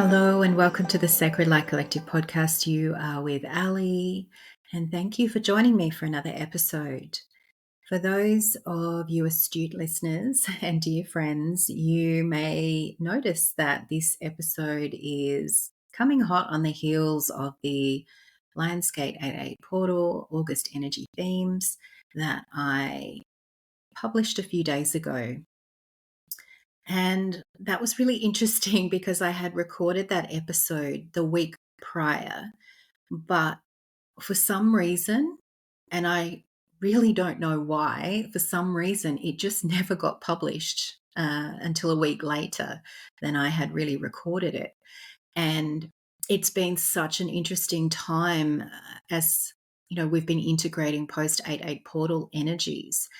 Hello and welcome to the Sacred Light Collective podcast. You are with Ali, and thank you for joining me for another episode. For those of you astute listeners and dear friends, you may notice that this episode is coming hot on the heels of the Lionsgate 88 portal August energy themes that I published a few days ago. And that was really interesting because I had recorded that episode the week prior, but for some reason, and I really don't know why, for some reason, it just never got published until a week later than I had really recorded it. And it's been such an interesting time as we've been integrating post 88 portal energies.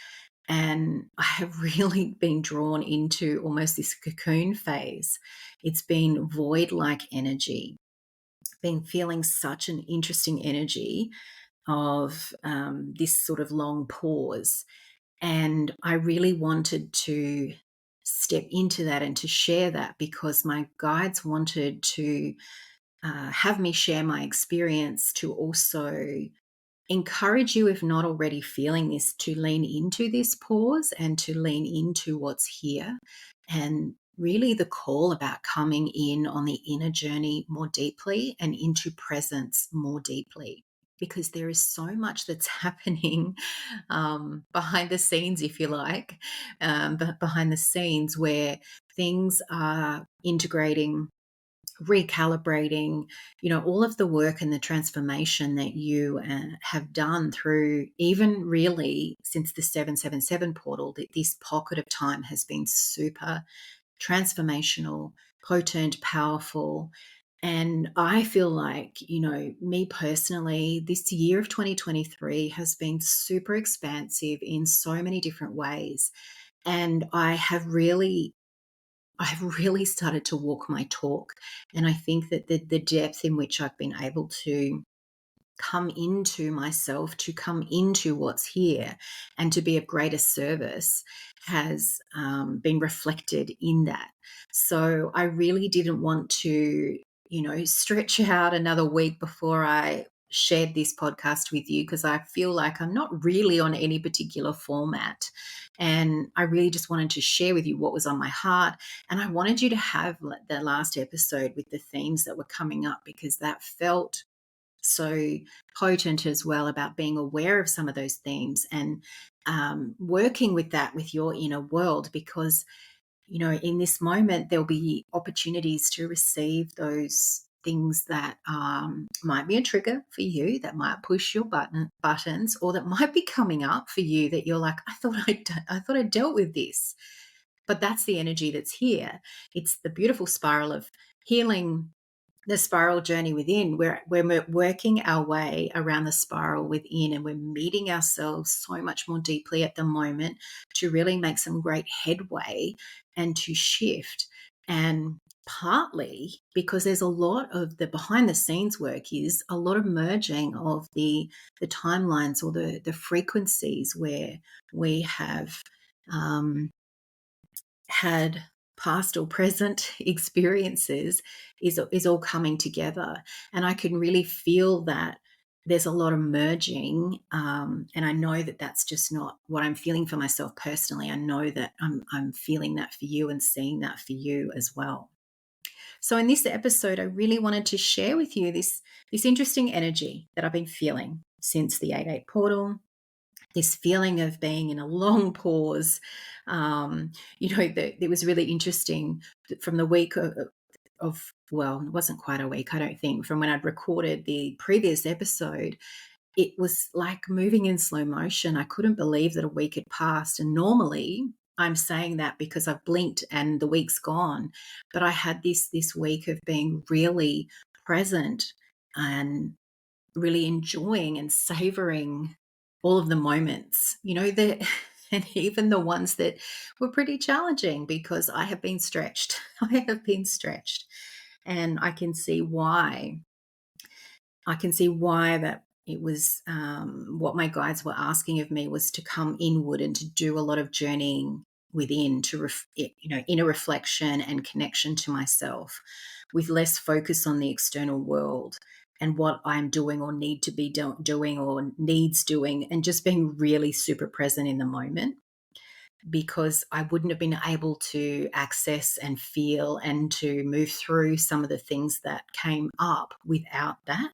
And I have really been drawn into almost this cocoon phase. It's been void like energy, been feeling such an interesting energy of this sort of long pause. And I really wanted to step into that and to share that because my guides wanted to have me share my experience to also encourage you, if not already feeling this, to lean into this pause and to lean into what's here. And really the call about coming in on the inner journey more deeply and into presence more deeply. Because there is so much that's happening behind the scenes, if you like, behind the scenes where things are integrating, recalibrating, all of the work and the transformation that you have done through, even really since the 777 portal, that this pocket of time has been super transformational, potent, powerful. And I feel like, me personally, this year of 2023 has been super expansive in so many different ways. And I've really started to walk my talk. And I think that the depth in which I've been able to come into myself, to come into what's here, and to be of greater service has been reflected in that. So I really didn't want to, stretch out another week before I shared this podcast with you because I feel like I'm not really on any particular format. And I really just wanted to share with you what was on my heart. And I wanted you to have the last episode with the themes that were coming up because that felt so potent as well, about being aware of some of those themes and working with that with your inner world, because in this moment there'll be opportunities to receive those things that might be a trigger for you, that might push your buttons, or that might be coming up for you that you're like, I thought I dealt with this. But that's the energy that's here. It's the beautiful spiral of healing, the spiral journey within. We're working our way around the spiral within, and we're meeting ourselves so much more deeply at the moment to really make some great headway and to shift. And partly because there's a lot of the behind the scenes work, is a lot of merging of the timelines or the frequencies where we have had past or present experiences is all coming together. And I can really feel that there's a lot of merging, and I know that that's just not what I'm feeling for myself personally. I know that I'm feeling that for you and seeing that for you as well. So in this episode, I really wanted to share with you this interesting energy that I've been feeling since the 8-8 portal, this feeling of being in a long pause. It was really interesting from the week of, well, it wasn't quite a week, I don't think, from when I'd recorded the previous episode. It was like moving in slow motion. I couldn't believe that a week had passed. And normally I'm saying that because I've blinked and the week's gone. But I had this week of being really present and really enjoying and savoring all of the moments, and even the ones that were pretty challenging, because I have been stretched. I have been stretched. And I can see why. That it was what my guides were asking of me was to come inward and to do a lot of journeying within to inner reflection and connection to myself, with less focus on the external world and what I'm doing or need to be doing or needs doing, and just being really super present in the moment, because I wouldn't have been able to access and feel and to move through some of the things that came up without that.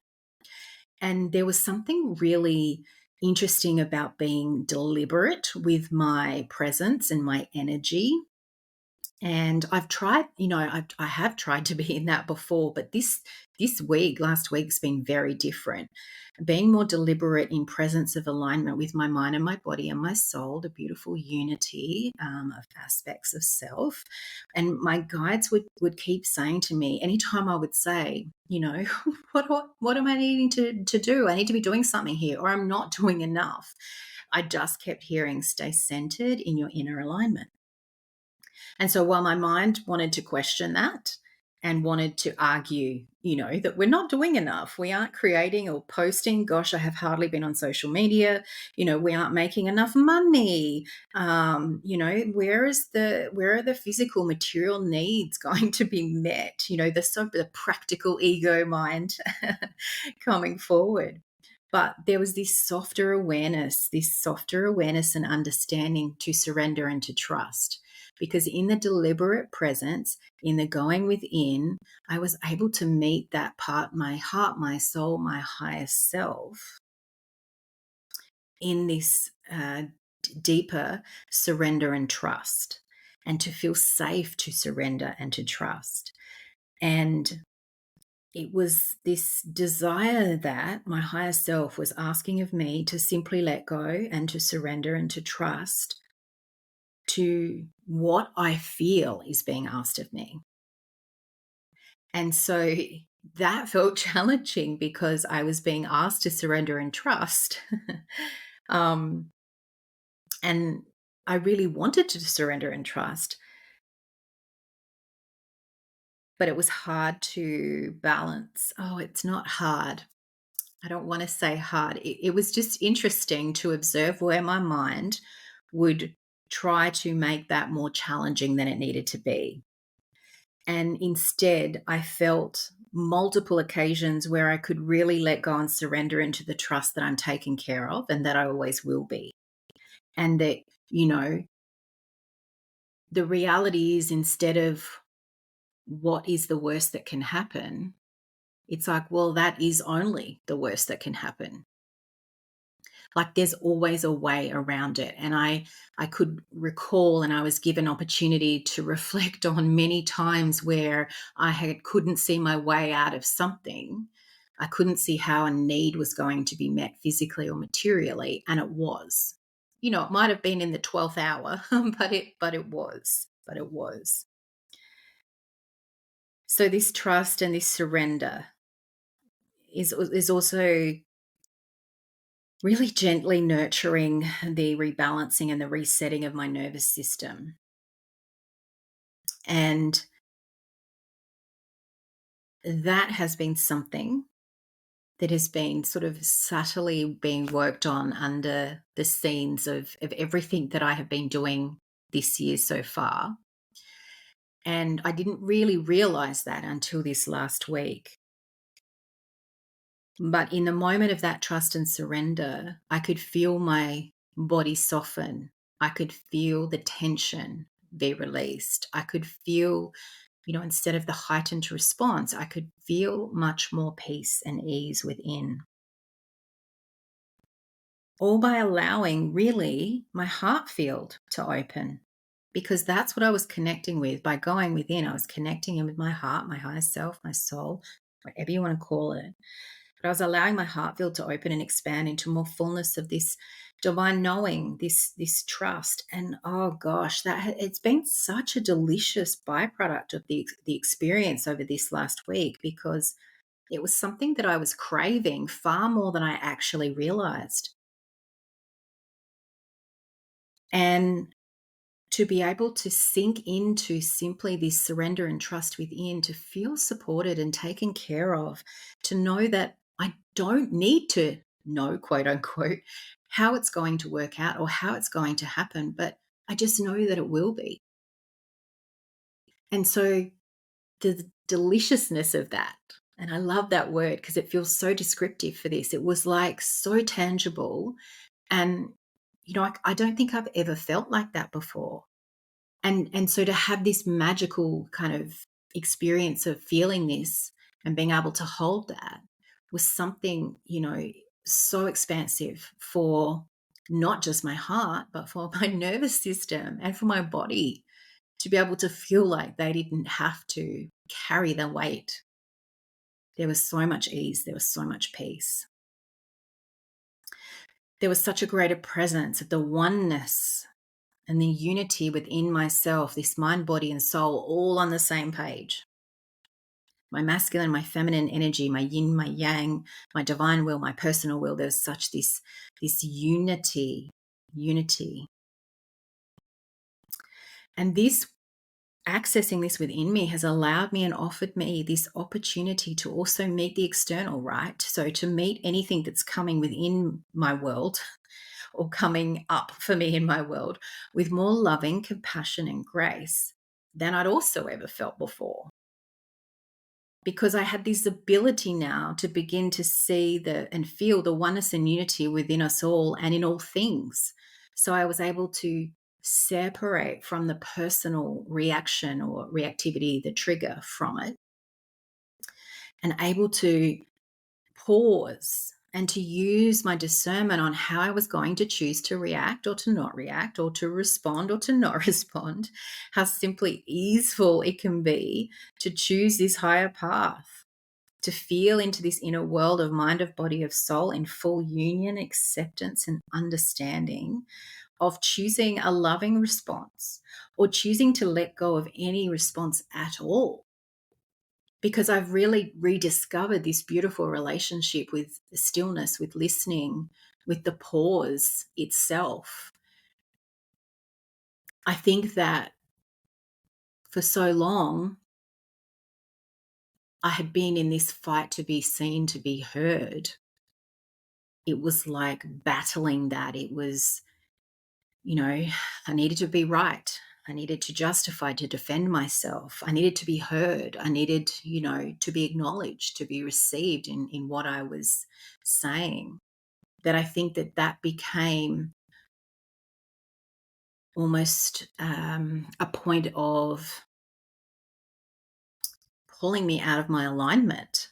And there was something really interesting about being deliberate with my presence and my energy. And I've tried, I have tried to be in that before, but last week's been very different. Being more deliberate in presence of alignment with my mind and my body and my soul, the beautiful unity of aspects of self. And my guides would keep saying to me, anytime I would say, what am I needing to do? I need to be doing something here, or I'm not doing enough. I just kept hearing, stay centered in your inner alignment. And so while my mind wanted to question that and wanted to argue, that we're not doing enough, we aren't creating or posting. Gosh, I have hardly been on social media. We aren't making enough money. Where are the physical material needs going to be met? The practical ego mind coming forward. But there was this softer awareness and understanding to surrender and to trust. Because in the deliberate presence, in the going within, I was able to meet that part, my heart, my soul, my highest self, in this deeper surrender and trust, and to feel safe to surrender and to trust. And it was this desire that my higher self was asking of me to simply let go and to surrender and to trust to what I feel is being asked of me. And so that felt challenging because I was being asked to surrender and trust. And I really wanted to surrender and trust, but it was hard to balance. Oh, it's not hard. I don't want to say hard. It was just interesting to observe where my mind would try to make that more challenging than it needed to be. And instead, I felt multiple occasions where I could really let go and surrender into the trust that I'm taken care of and that I always will be. And that, the reality is, instead of what is the worst that can happen, it's like, well, that is only the worst that can happen. Like, there's always a way around it. And I could recall, and I was given opportunity to reflect on many times where couldn't see my way out of something. I couldn't see how a need was going to be met physically or materially, and it was. It might have been in the 12th hour, but it was. So this trust and this surrender is also really gently nurturing the rebalancing and the resetting of my nervous system. And that has been something that has been sort of subtly being worked on under the scenes of everything that I have been doing this year so far. And I didn't really realize that until this last week. But in the moment of that trust and surrender, I could feel my body soften. I could feel the tension be released. I could feel, instead of the heightened response, I could feel much more peace and ease within. All by allowing, really, my heart field to open, because that's what I was connecting with. By going within, I was connecting in with my heart, my higher self, my soul, whatever you want to call it. But I was allowing my heart field to open and expand into more fullness of this divine knowing, this trust. And oh gosh, it's been such a delicious byproduct of the experience over this last week, because it was something that I was craving far more than I actually realized. And to be able to sink into simply this surrender and trust within, to feel supported and taken care of, to know that I don't need to know, quote unquote, how it's going to work out or how it's going to happen, but I just know that it will be. And so the deliciousness of that, and I love that word because it feels so descriptive for this. It was like so tangible. And, I don't think I've ever felt like that before. And so to have this magical kind of experience of feeling this and being able to hold that was something, so expansive for not just my heart, but for my nervous system and for my body to be able to feel like they didn't have to carry the weight. There was so much ease, there was so much peace. There was such a greater presence of the oneness and the unity within myself, this mind, body, and soul, all on the same page. My masculine, my feminine energy, my yin, my yang, my divine will, my personal will. There's such this unity. And this accessing this within me has allowed me and offered me this opportunity to also meet the external, right? So to meet anything that's coming within my world or coming up for me in my world with more loving, compassion, and grace than I'd also ever felt before. Because I had this ability now to begin to see and feel the oneness and unity within us all and in all things. So I was able to separate from the personal reaction or reactivity, the trigger from it, and able to pause and to use my discernment on how I was going to choose to react or to not react or to respond or to not respond, how simply easeful it can be to choose this higher path, to feel into this inner world of mind, of body, of soul in full union, acceptance, and understanding of choosing a loving response or choosing to let go of any response at all. Because I've really rediscovered this beautiful relationship with the stillness, with listening, with the pause itself. I think that for so long, I had been in this fight to be seen, to be heard. It was like battling that. It was, I needed to be right. I needed to justify, to defend myself. I needed to be heard. I needed, to be acknowledged, to be received in what I was saying. That I think that became almost a point of pulling me out of my alignment,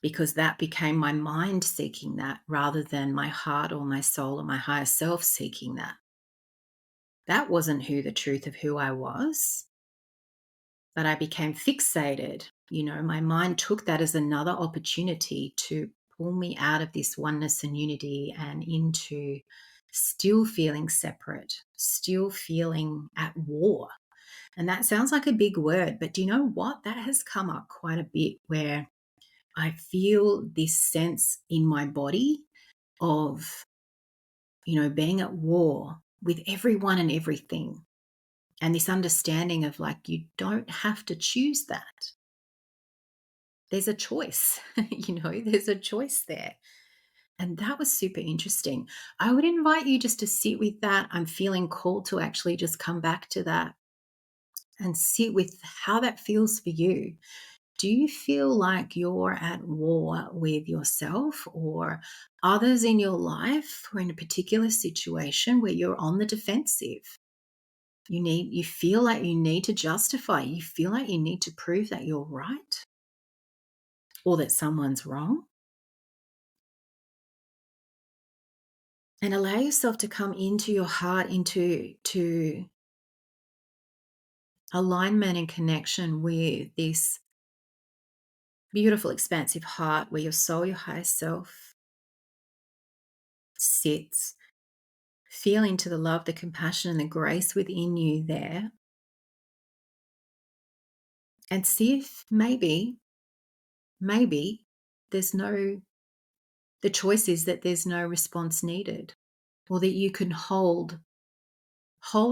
because that became my mind seeking that rather than my heart or my soul or my higher self seeking that. That wasn't the truth of who I was. But I became fixated. My mind took that as another opportunity to pull me out of this oneness and unity and into still feeling separate, still feeling at war. And that sounds like a big word, but do you know what? That has come up quite a bit, where I feel this sense in my body of, being at war with everyone and everything. And this understanding of like, you don't have to choose that. There's a choice, there's a choice there. And that was super interesting. I would invite you just to sit with that. I'm feeling called to actually just come back to that and sit with how that feels for you. Do you feel like you're at war with yourself or others in your life, or in a particular situation where you're on the defensive? You feel like you need to justify, you feel like you need to prove that you're right or that someone's wrong. And allow yourself to come into your heart, into alignment and connection with this beautiful, expansive heart where your soul, your higher self sits. Feel into the love, the compassion, and the grace within you there. And see if maybe the choice is that there's no response needed, or that you can hold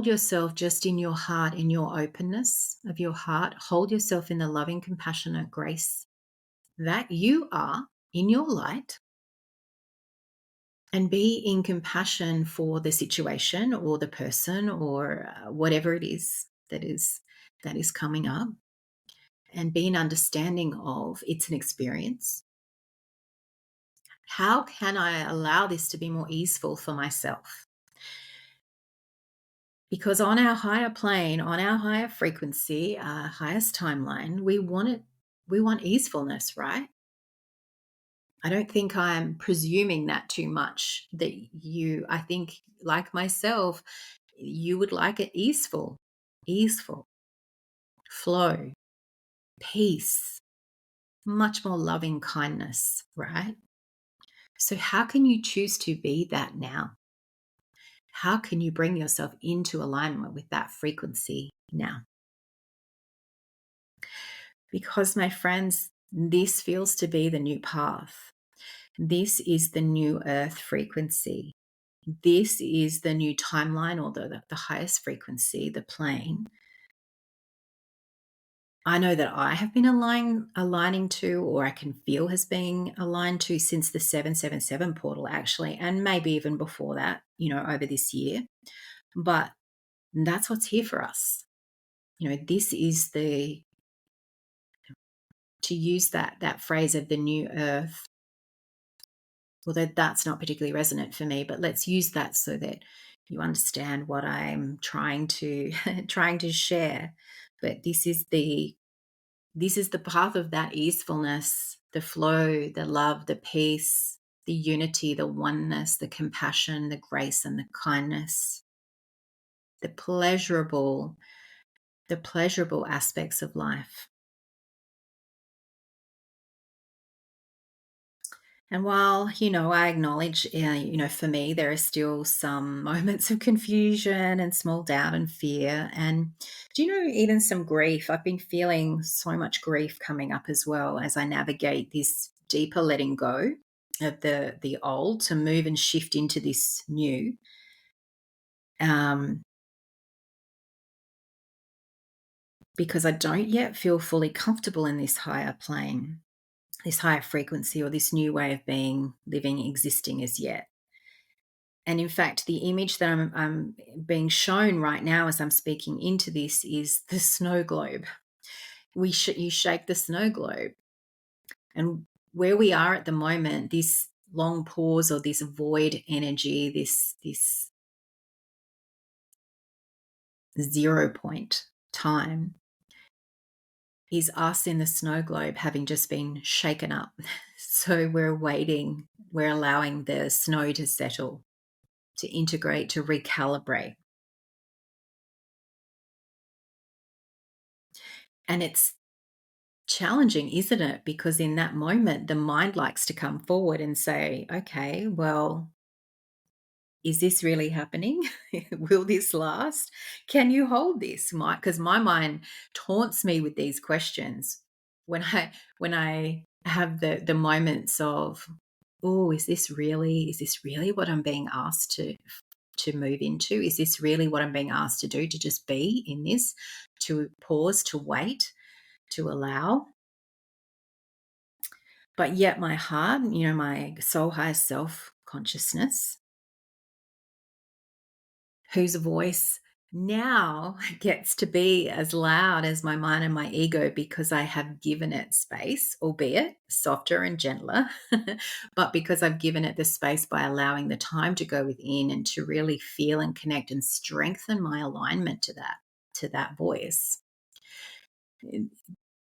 yourself just in your heart, in your openness of your heart. Hold yourself in the loving, compassionate grace that you are in your light, and be in compassion for the situation or the person or whatever it is that is coming up, and be an understanding of it's an experience. How can I allow this to be more easeful for myself? Because on our higher plane, on our higher frequency, our highest timeline, we want easefulness, right? I don't think I'm presuming that too much. That I think, like myself, you would like it easeful, flow, peace, much more loving kindness, right? So, how can you choose to be that now? How can you bring yourself into alignment with that frequency now? Because, my friends, this feels to be the new path. This is the new earth frequency. This is the new timeline, or the highest frequency, the plane. I know that I have been aligning to, or I can feel has been aligned to, since the 777 portal, actually, and maybe even before that, over this year. But that's what's here for us. This is to use that phrase of the new earth, although that's not particularly resonant for me, but let's use that so that you understand what I'm trying to trying to share. But this is the path of that easefulness, the flow, the love, the peace, the unity, the oneness, the compassion, the grace, and the kindness, the pleasurable aspects of life. And while, I acknowledge, for me, there are still some moments of confusion and small doubt and fear. And even some grief. I've been feeling so much grief coming up as well as I navigate this deeper letting go of the old to move and shift into this new. Um, because I don't yet feel fully comfortable in this higher plane, this higher frequency, or this new way of being, living, existing as yet. And in fact, the image that I'm being shown right now as I'm speaking into this is the snow globe. You shake the snow globe, and where we are at the moment, this long pause or this void energy, this 0 point time, is us in the snow globe having just been shaken up. So we're waiting, we're allowing the snow to settle, to integrate, to recalibrate. And it's challenging, isn't it? Because in that moment, the mind likes to come forward and say, okay, well, is this really happening? Will this last? Can you hold this? Because my mind taunts me with these questions when I have the moments of, oh, is this really what I'm being asked to move into? Is this really what I'm being asked to do, to just be in this, to pause, to wait, to allow? But yet my heart, my soul, higher self consciousness, whose voice now gets to be as loud as my mind and my ego, because I have given it space, albeit softer and gentler, but because I've given it the space by allowing the time to go within and to really feel and connect and strengthen my alignment to that voice.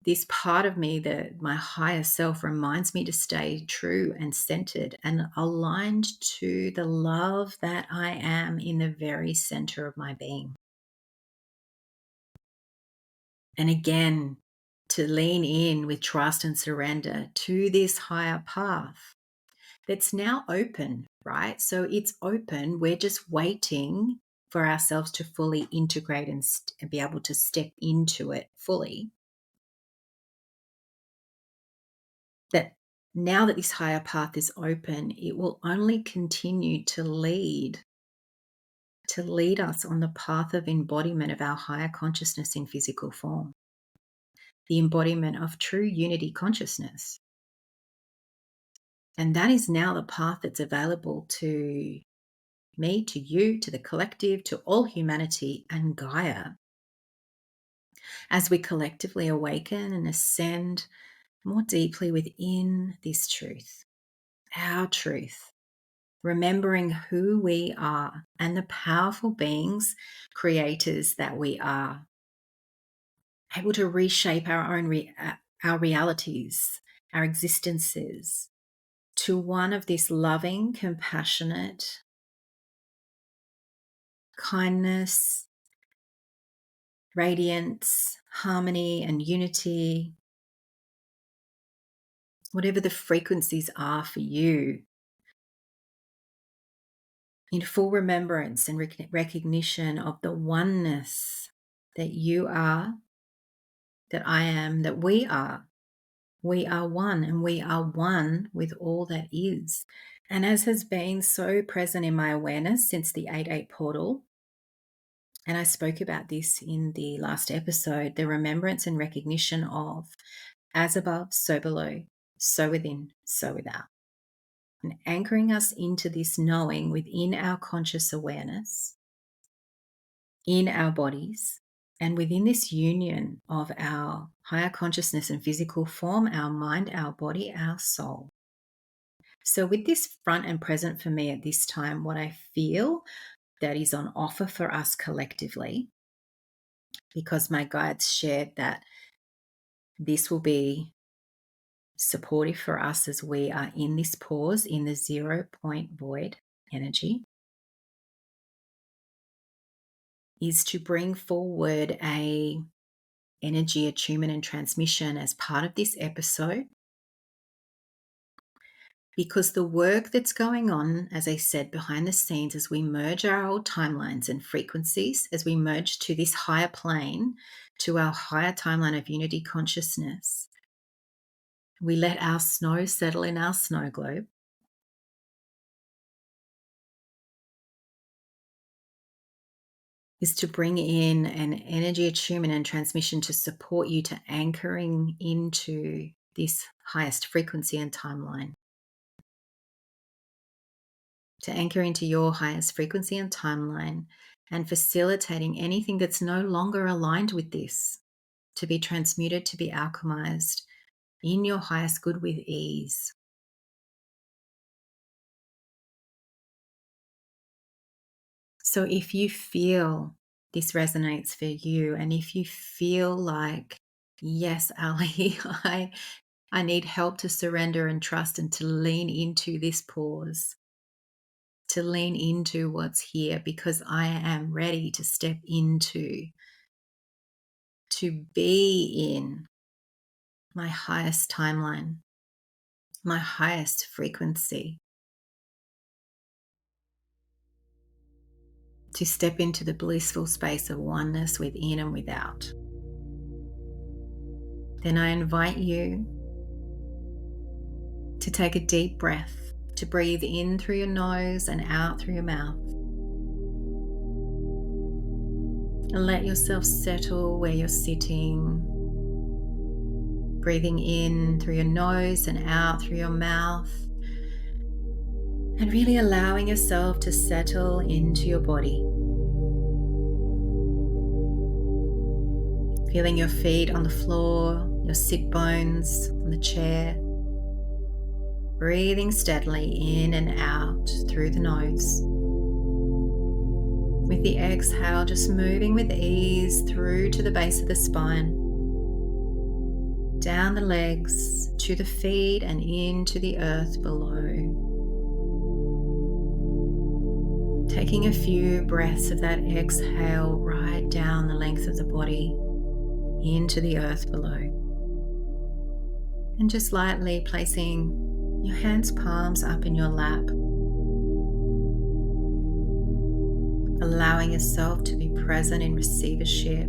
This part of me, that my higher self, reminds me to stay true and centered and aligned to the love that I am in the very center of my being. And again, to lean in with trust and surrender to this higher path that's now open, right? So it's open. We're just waiting for ourselves to fully integrate and be able to step into it fully. That now that this higher path is open, it will only continue to lead us on the path of embodiment of our higher consciousness in physical form, the embodiment of true unity consciousness. And that is now the path that's available to me, to you, to the collective, to all humanity and Gaia, as we collectively awaken and ascend more deeply within this truth, our truth, remembering who we are and the powerful beings, creators that we are, able to reshape our own our realities, our existences, to one of this loving, compassionate, kindness, radiance, harmony, and unity, whatever the frequencies are for you, in full remembrance and recognition of the oneness that you are, that I am, that we are. We are one, and we are one with all that is. And as has been so present in my awareness since the 8-8 portal, and I spoke about this in the last episode, the remembrance and recognition of as above, so below, so within, so without. And anchoring us into this knowing within our conscious awareness, in our bodies, and within this union of our higher consciousness and physical form, our mind, our body, our soul. So with this front and present for me at this time, what I feel that is on offer for us collectively, because my guides shared that this will be supportive for us as we are in this pause, in the 0 point void energy, is to bring forward a energy attunement and transmission as part of this episode, because the work that's going on, as I said, behind the scenes, as we merge our old timelines and frequencies, as we merge to this higher plane, to our higher timeline of unity consciousness, we let our snow settle in our snow globe. Is to bring in an energy attunement and transmission to support you to anchoring into this highest frequency and timeline. To anchor into your highest frequency and timeline, and facilitating anything that's no longer aligned with this to be transmuted, to be alchemized in your highest good with ease. So if you feel this resonates for you, and if you feel like, yes, Ali, I need help to surrender and trust and to lean into this pause, to lean into what's here, because I am ready to step into, to be in my highest timeline, my highest frequency, to step into the blissful space of oneness within and without. Then I invite you to take a deep breath, to breathe in through your nose and out through your mouth. And let yourself settle where you're sitting, breathing in through your nose and out through your mouth, and really allowing yourself to settle into your body. Feeling your feet on the floor, your sit bones on the chair. Breathing steadily in and out through the nose. With the exhale, just moving with ease through to the base of the spine, down the legs, to the feet and into the earth below. Taking a few breaths of that exhale right down the length of the body into the earth below. And just lightly placing your hands, palms up in your lap, allowing yourself to be present in receivership,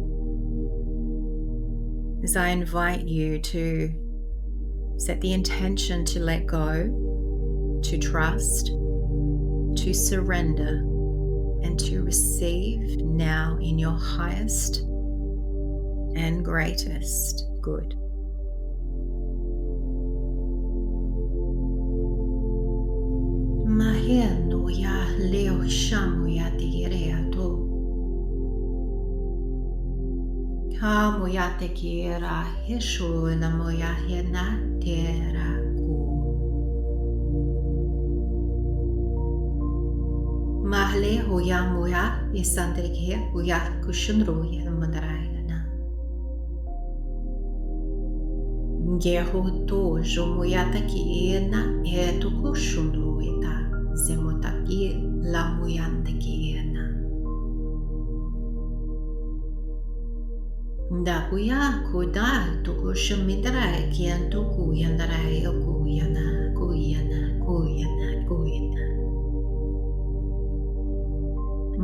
as I invite you to set the intention to let go, to trust, to surrender, and to receive now in your highest and greatest good. shamuya tigere to. Ha moya te kira hishu la moya hena tera ku. Mahle hoya moya isandrike hoya kushunru yelmandarayana. Geho to jomoya taki ena etu kushunru ita zemotaki la moyandeki ena. Dakuya kuda tukusha midara kian tuku yandara kuyana kuyana kuyana kuyana.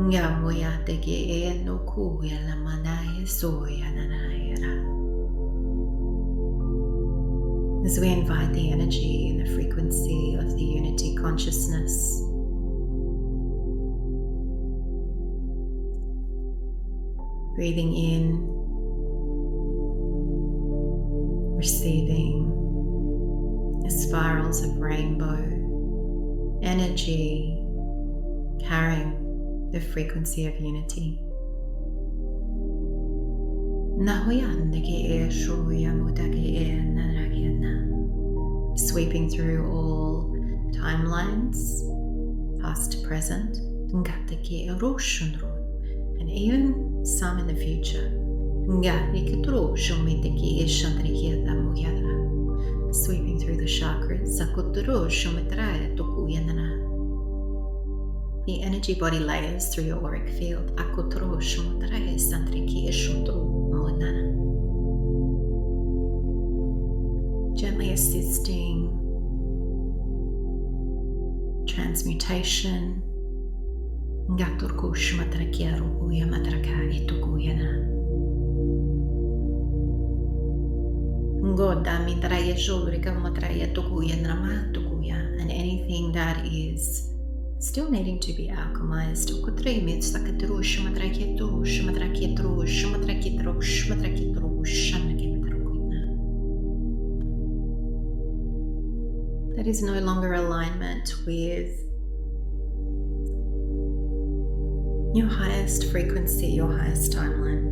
Nga moya teke e no kuya la manaye soya nanayera. As we invite the energy and the frequency of the unity consciousness, breathing in, receiving the spirals of rainbow energy carrying the frequency of unity. Sweeping through all timelines, past, present, and even some in the future. Sweeping through the chakras, the energy body layers through your auric field. Gently assisting transmutation. And anything that is still needing to be alchemized. That is no longer alignment with your highest frequency, your highest timeline.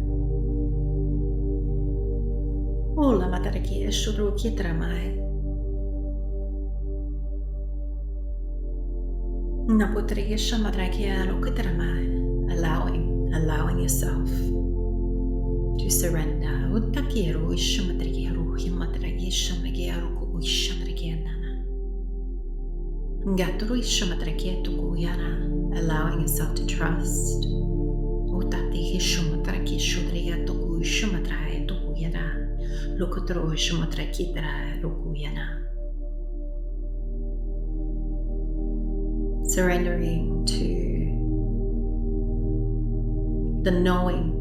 Allowing yourself to surrender. Allowing yourself to trust. Surrendering to the knowing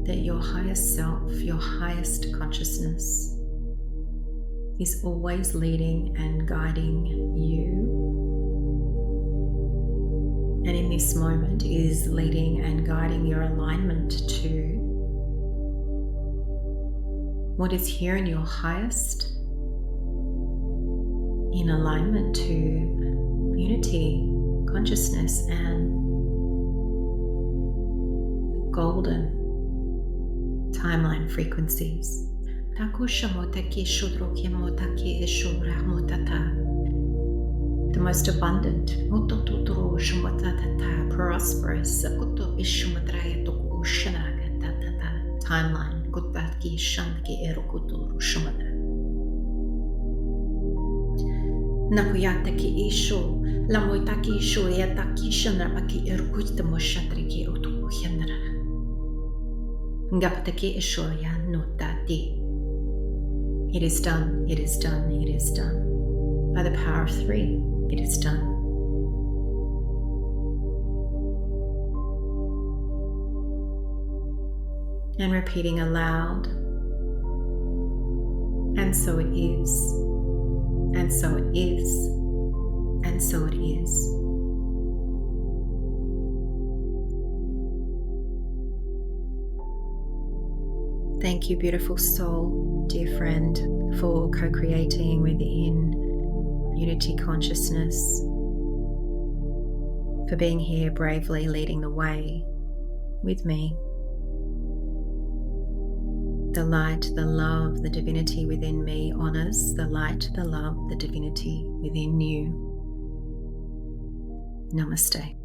that your highest self, your highest consciousness is always leading and guiding you. And in this moment is leading and guiding your alignment to what is here in your highest, in alignment to unity, consciousness, and golden timeline frequencies. The most abundant, prosperous timeline. Napuyataki isho, la moitaki isho, yataki shanapaki erukut moshatriki otukuyanara. Ngapataki isho ya notati. It is done, it is done, it is done. By the power of 3, it is done. And repeating aloud, and so it is, and so it is, and so it is. Thank you, beautiful soul, dear friend, for co-creating within unity consciousness. for being here bravely leading the way with me. The light, the love, the divinity within me honors the light, the love, the divinity within you. Namaste.